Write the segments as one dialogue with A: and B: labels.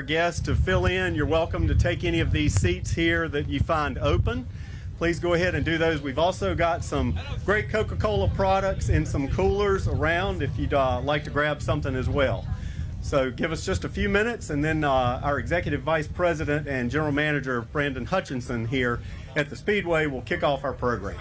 A: guests to fill in, you're welcome to take any of these seats here that you find open. Please go ahead and do those. We've also got some great Coca-Cola products in some coolers around if you'd like to grab something as well. So give us just a few minutes, and then our Executive Vice President and General Manager, Brandon Hutchinson, here at the Speedway will kick off our program.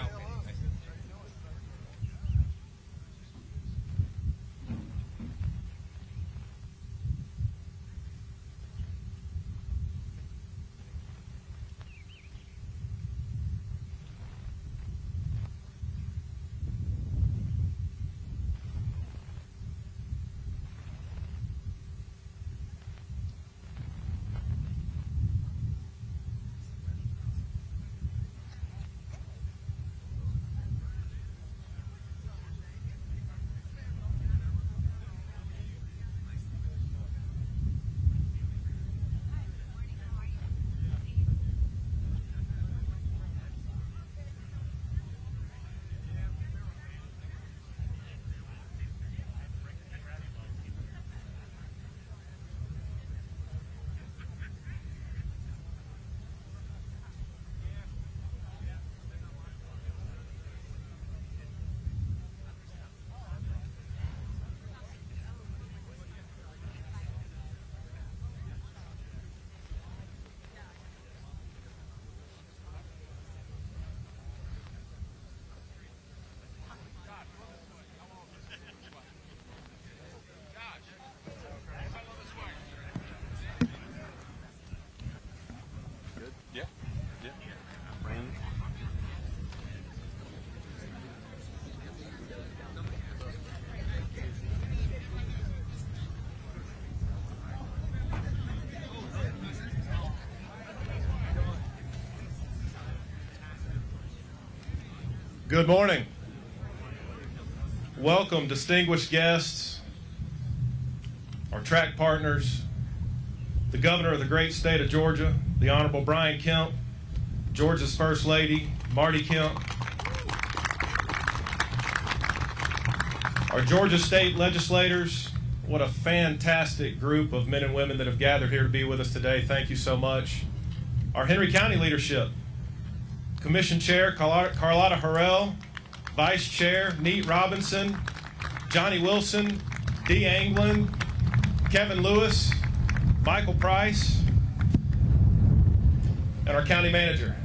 B: Good morning. Welcome, distinguished guests, our track partners, the governor of the great state of Georgia, the Honorable Brian Kemp, Georgia's First Lady, Marty Kemp, our Georgia state legislators. What a fantastic group of men and women that have gathered here to be with us today. Thank you so much. Our Henry County leadership, Commission Chair Carlotta Harrell, Vice Chair Neat Robinson, Johnny Wilson, Dee Anglin, Kevin Lewis, Michael Price, and our County Manager,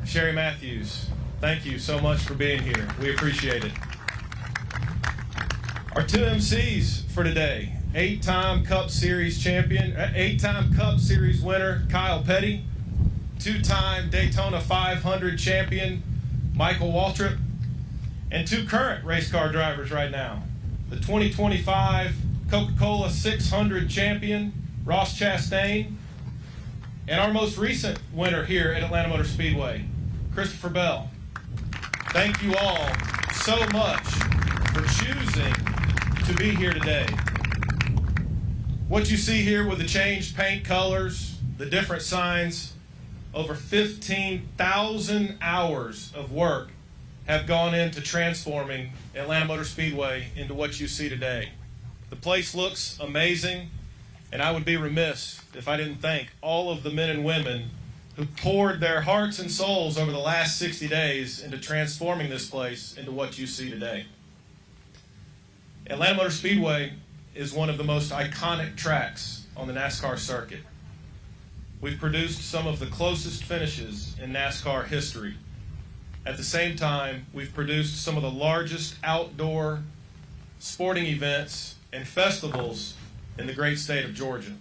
B: Sherry Matthews. Thank you so much for being here. We appreciate it. Our two MCs for today, eight-time Cup Series champion, eight-time Cup Series winner Kyle Petty, two-time Daytona 500 champion Michael Waltrip, and two current race car drivers right now, the 2025 Coca-Cola 600 champion Ross Chastain, and our most recent winner here at Atlanta Motor Speedway, Christopher Bell. Thank you all so much for choosing to be here today. What you see here with the changed paint colors, the different signs, over 15,000 hours of work have gone into transforming Atlanta Motor Speedway into what you see today. The place looks amazing, and I would be remiss if I didn't thank all of the men and women who poured their hearts and souls over the last 60 days into transforming this place into what you see today. Atlanta Motor Speedway is one of the most iconic tracks on the NASCAR circuit. We've produced some of the closest finishes in NASCAR history. At the same time, we've produced some of the largest outdoor sporting events and festivals in the great state of Georgia.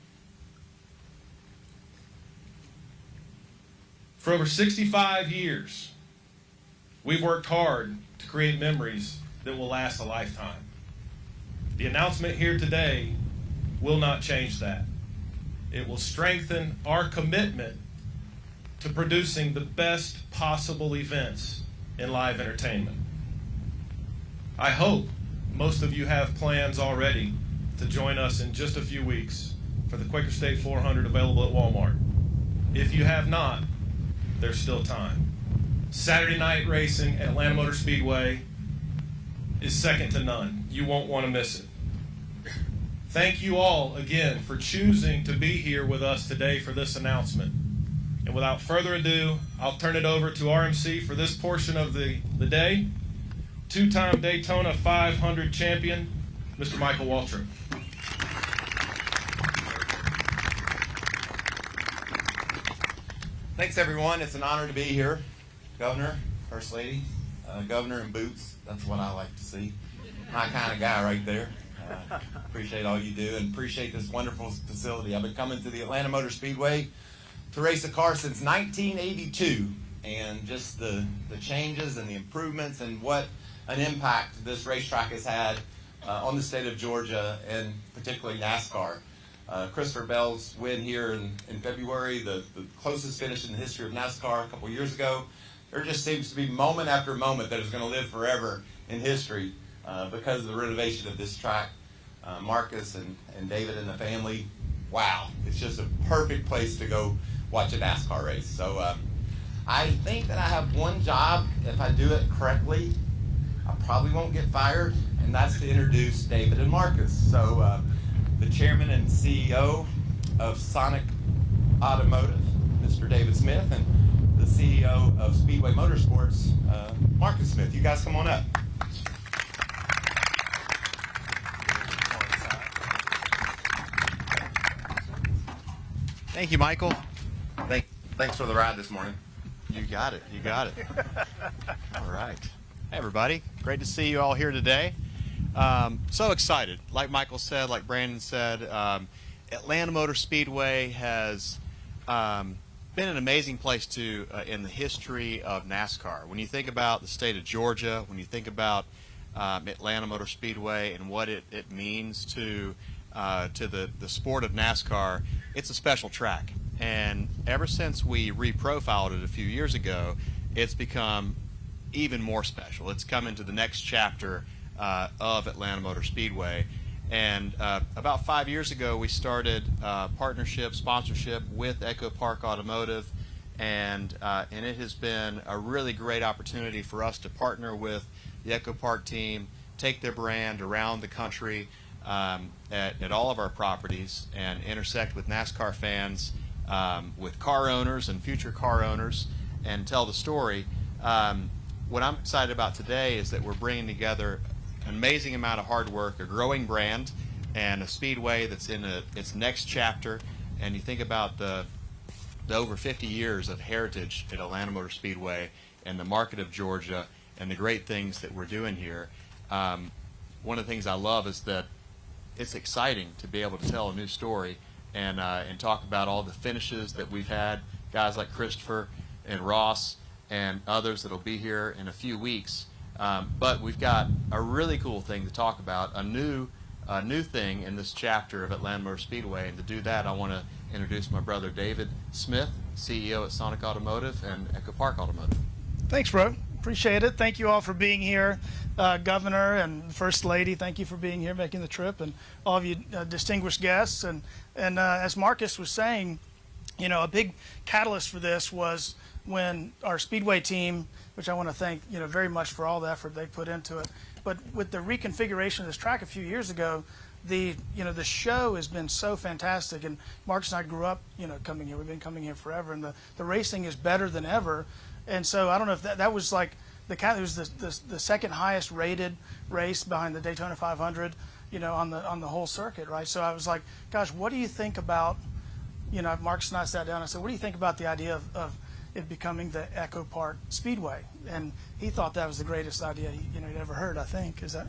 B: For over 65 years, we've worked hard to create memories that will last a lifetime. The announcement here today will not change that. It will strengthen our commitment to producing the best possible events in live entertainment. I hope most of you have plans already to join us in just a few weeks for the Quaker State 400 available at Walmart. If you have not, there's still time. Saturday night racing at Atlanta Motor Speedway is second to none. You won't want to miss it. Thank you all again for choosing to be here with us today for this announcement. And without further ado, I'll turn it over to RMC for this portion of the day. Two-time Daytona 500 champion, Mr. Michael Waltrip.
C: Thanks, everyone. It's an honor to be here. Governor, First Lady, Governor in boots. That's what I like to see. My kind of guy right there. Appreciate all you do and appreciate this wonderful facility. I've been coming to the Atlanta Motor Speedway to race a car since 1982, and just the changes and the improvements and what an impact this racetrack has had on the state of Georgia and particularly NASCAR. Christopher Bell's win here in February, the closest finish in the history of NASCAR a couple years ago. There just seems to be moment after moment that is going to live forever in history because of the renovation of this track. Marcus and David and the family, wow, it's just a perfect place to go watch a NASCAR race. So I think that I have one job. If I do it correctly, I probably won't get fired, and that's to introduce David and Marcus. So the chairman and CEO of Sonic Automotive, Mr. David Smith, and the CEO of Speedway Motorsports, Marcus Smith. You guys come on up.
D: Thank you, Michael.
C: Thanks for the ride this morning.
D: You got it. You got it. All right. Hey, everybody. Great to see you all here today. So excited. Like Michael said, like Brandon said, Atlanta Motor Speedway has been an amazing place in the history of NASCAR. When you think about the state of Georgia, when you think about Atlanta Motor Speedway and what it means to the sport of NASCAR, it's a special track. And ever since we reprofiled it a few years ago, it's become even more special. It's come into the next chapter of Atlanta Motor Speedway. And about 5 years ago, we started sponsorship with Echo Park Automotive, and it has been a really great opportunity for us to partner with the Echo Park team, take their brand around the country at all of our properties, and intersect with NASCAR fans, with car owners and future car owners, and tell the story. What I'm excited about today is that we're bringing together an amazing amount of hard work, a growing brand, and a speedway that's in its next chapter. And you think about the over 50 years of heritage at Atlanta Motor Speedway and the market of Georgia and the great things that we're doing here. One of the things I love is that it's exciting to be able to tell a new story and talk about all the finishes that we've had, guys like Christopher and Ross and others that'll be here in a few weeks. But we've got a really cool thing to talk about, a new thing in this chapter of Atlanta Motor Speedway. And to do that, I want to introduce my brother David Smith, CEO at Sonic Automotive and Echo Park Automotive.
E: Thanks, bro. Appreciate it. Thank you all for being here. Governor and First Lady, thank you for being here, making the trip, and all of you distinguished guests. And as Marcus was saying, a big catalyst for this was when our Speedway team, which I want to thank very much for all the effort they put into it, but with the reconfiguration of this track a few years ago, the show has been so fantastic. And Marcus and I grew up coming here. We've been coming here forever, and the racing is better than ever. And so I don't know if that was like it was the second highest rated race behind the Daytona 500, on the whole circuit, right? So I was like, gosh, what do you think about, Marcus and I sat down and I said, what do you think about the idea of it becoming the Echo Park Speedway? And he thought that was the greatest idea he'd ever heard, I think. Is that?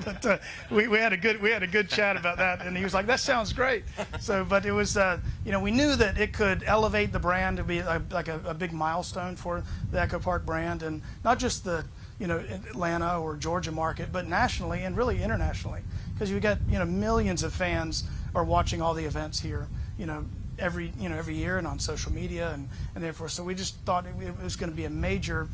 E: But we had a good chat about that, and he was like, "That sounds great." So, but it was, we knew that it could elevate the brand to be like a big milestone for the Echo Park brand, and not just the Atlanta or Georgia market, but nationally and really internationally, because you got millions of fans are watching all the events here, every year and on social media, and therefore, so we just thought it was going to be a major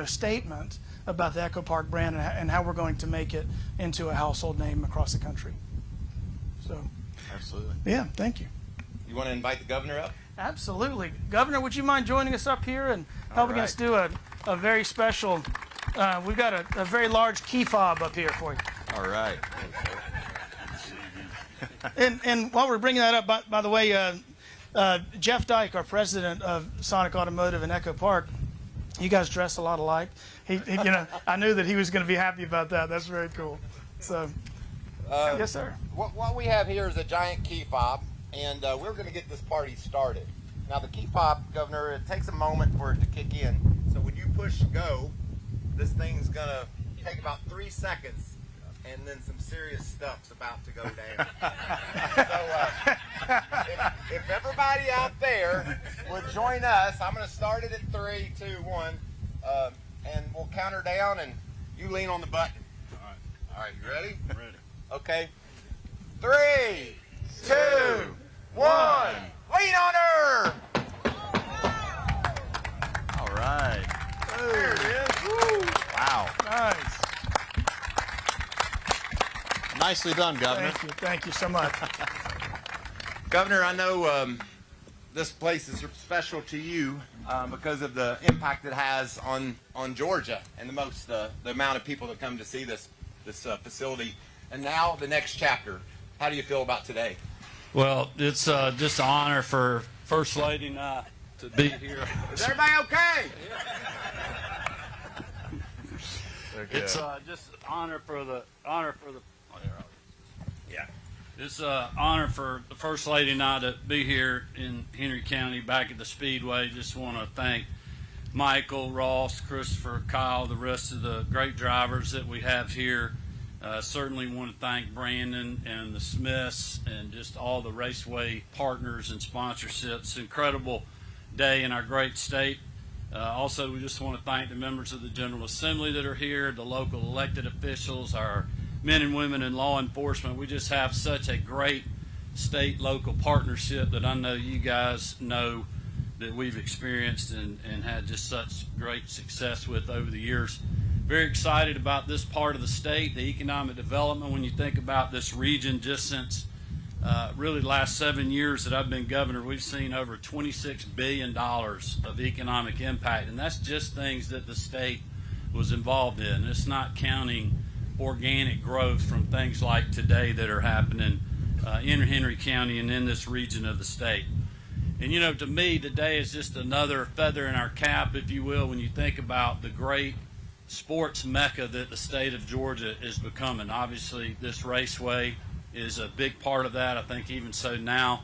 E: statement about the Echo Park brand and how we're going to make it into a household name across the country. So
D: Absolutely.
E: Yeah, thank you.
C: You want to invite the governor up?
E: Absolutely. Governor, would you mind joining us up here and helping us do a very special, we've got a very large key fob up here for you.
D: All right.
E: And while we're bringing that up, by the way, Jeff Dyke, our president of Sonic Automotive in Echo Park, you guys dress a lot alike. He I knew that he was going to be happy about that. That's very cool. So, yes, sir.
C: What we have here is a giant key fob, and we're going to get this party started. Now, the key fob, Governor, it takes a moment for it to kick in. So when you push go, this thing's going to take about 3 seconds, and then some serious stuff's about to go down. So if everybody out there would join us, I'm going to start it at 3, 2, 1, and we'll count her down, and you lean on the button. All right, you ready?
D: I'm ready.
C: Okay. 3, 2, 1. Lean on her!
D: All right.
C: There it is. Woo.
D: Wow.
E: Nice.
D: Nicely done, Governor.
E: Thank you. Thank you so much.
C: Governor, I know this place is special to you because of the impact it has on Georgia and the amount of people that come to see this facility. And now the next chapter. How do you feel about today?
F: Well, it's just an honor for First Lady and I to be here.
C: Is everybody okay?
F: It's just an honor for the.
C: Yeah.
F: It's an honor for the First Lady and I to be here in Henry County, back at the Speedway. Just want to thank Michael, Ross, Christopher, Kyle, the rest of the great drivers that we have here. Certainly want to thank Brandon and the Smiths and just all the Raceway partners and sponsorships. Incredible day in our great state. Also, we just want to thank the members of the General Assembly that are here, the local elected officials, our men and women in law enforcement. We just have such a great state-local partnership that I know you guys know that we've experienced and had just such great success with over the years. Very excited about this part of the state, the economic development. When you think about this region, just since really the last 7 years that I've been governor, we've seen over $26 billion of economic impact, and that's just things that the state was involved in. It's not counting organic growth from things like today that are happening in Henry County and in this region of the state. And you know, to me, today is just another feather in our cap, if you will, when you think about the great sports mecca that the state of Georgia is becoming. Obviously, this raceway is a big part of that. I think even so now,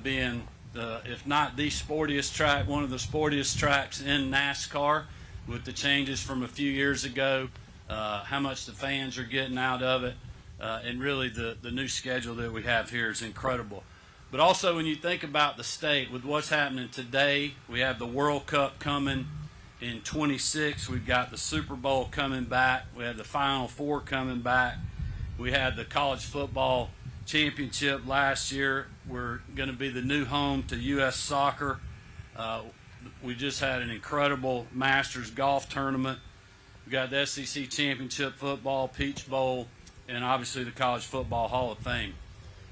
F: being if not the sportiest track, one of the sportiest tracks in NASCAR, with the changes from a few years ago, how much the fans are getting out of it, and really the new schedule that we have here is incredible. But also when you think about the state, with what's happening today, we have the World Cup coming in 26. We've got the Super Bowl coming back. We have the Final Four coming back. We had the college football championship last year. We're going to be the new home to U.S. soccer. We just had an incredible Masters golf tournament. We got the SEC championship football, Peach Bowl, and obviously the College Football Hall of Fame.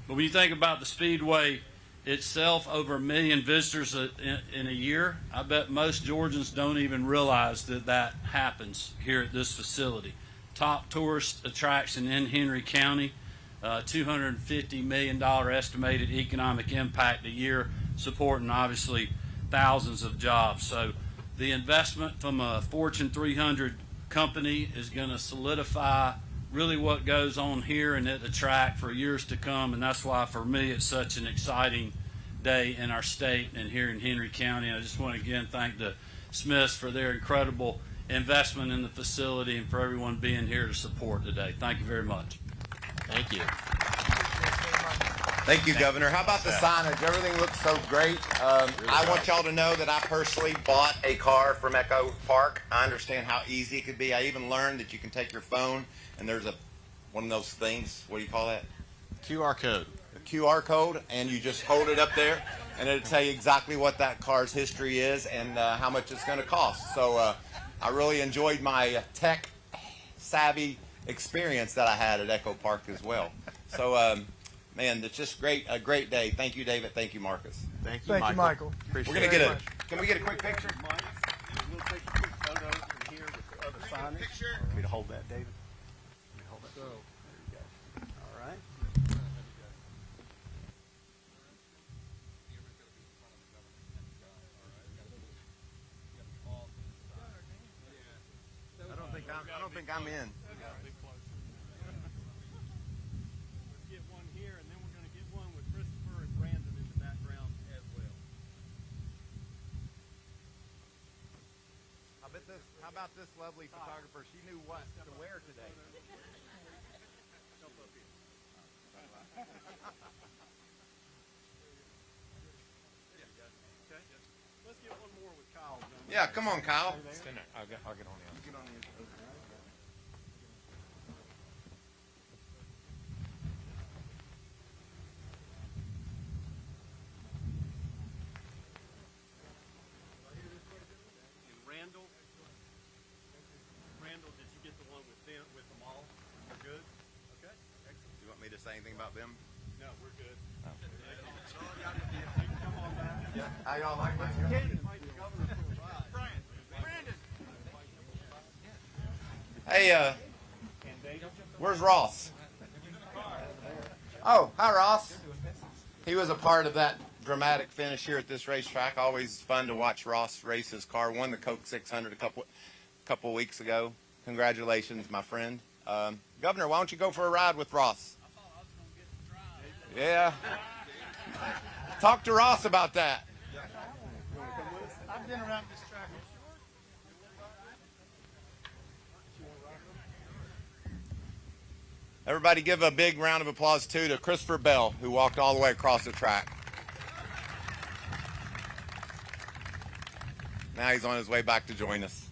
F: But when you think about the Speedway itself, over 1 million visitors in a year, I bet most Georgians don't even realize that that happens here at this facility. Top tourist attraction in Henry County, $250 million estimated economic impact a year, supporting obviously thousands of jobs. So the investment from a Fortune 300 company is going to solidify really what goes on here and at the track for years to come, and that's why for me it's such an exciting day in our state and here in Henry County. I just want to again thank the Smiths for their incredible investment in the facility and for everyone being here to support today. Thank you very much.
D: Thank you.
C: Thank you, Governor. How about the signage? Everything looks so great. I want y'all to know that I personally bought a car from Echo Park. I understand how easy it could be. I even learned that you can take your phone and there's one of those things, what do you call that?
D: QR code.
C: A QR code, and you just hold it up there and it'll tell you exactly what that car's history is and how much it's going to cost. So I really enjoyed my tech savvy experience that I had at Echo Park as well. So man, it's just a great day. Thank you, David. Thank you, Marcus.
D: Thank you,
E: Thank you, Michael.
D: Appreciate
C: We're going
D: it.
C: to can we get a quick picture?
A: We'll take a quick photo in here with the other signage. Want me to hold that, David? Let me hold that. There you go. All right.
C: don't think I'm in.
A: Let's get one here, and then we're going to get one with Christopher and Brandon in the background as well.
C: How about this lovely photographer? She knew what to wear today.
A: Jump up here. There you go. Okay. Let's get one more with Kyle.
C: Yeah, come on, Kyle.
B: Stand there. I'll get on the outside.
C: Get on the
A: And Randall. Randall, did you get the one with them all? We're good? Okay. Excellent.
C: Do you want me to say anything about them?
A: No, we're good.
C: Oh.
A: Come on back.
C: Yeah. How y'all like my
A: Can't invite the governor for a ride. Brandon.
C: Hey, where's Ross? Oh, hi, Ross. He was a part of that dramatic finish here at this racetrack. Always fun to watch Ross race his car. Won the Coke 600 a couple weeks ago. Congratulations, my friend. Governor, why don't you go for a ride with Ross?
F: I thought I was going to get the drive.
C: Yeah. Talk to Ross about that.
E: I've been around this track.
C: Everybody give a big round of applause, too, to Christopher Bell, who walked all the way across the track. Now he's on his way back to join us.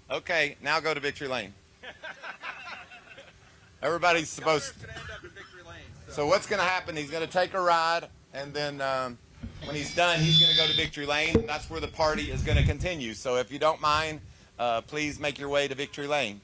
C: Okay, now go to Victory Lane. Everybody's supposed to. So what's going to happen, he's going to take a ride, and then when he's done, he's going to go to Victory Lane. That's where the party is going to continue. So if you don't mind, please make your way to Victory Lane.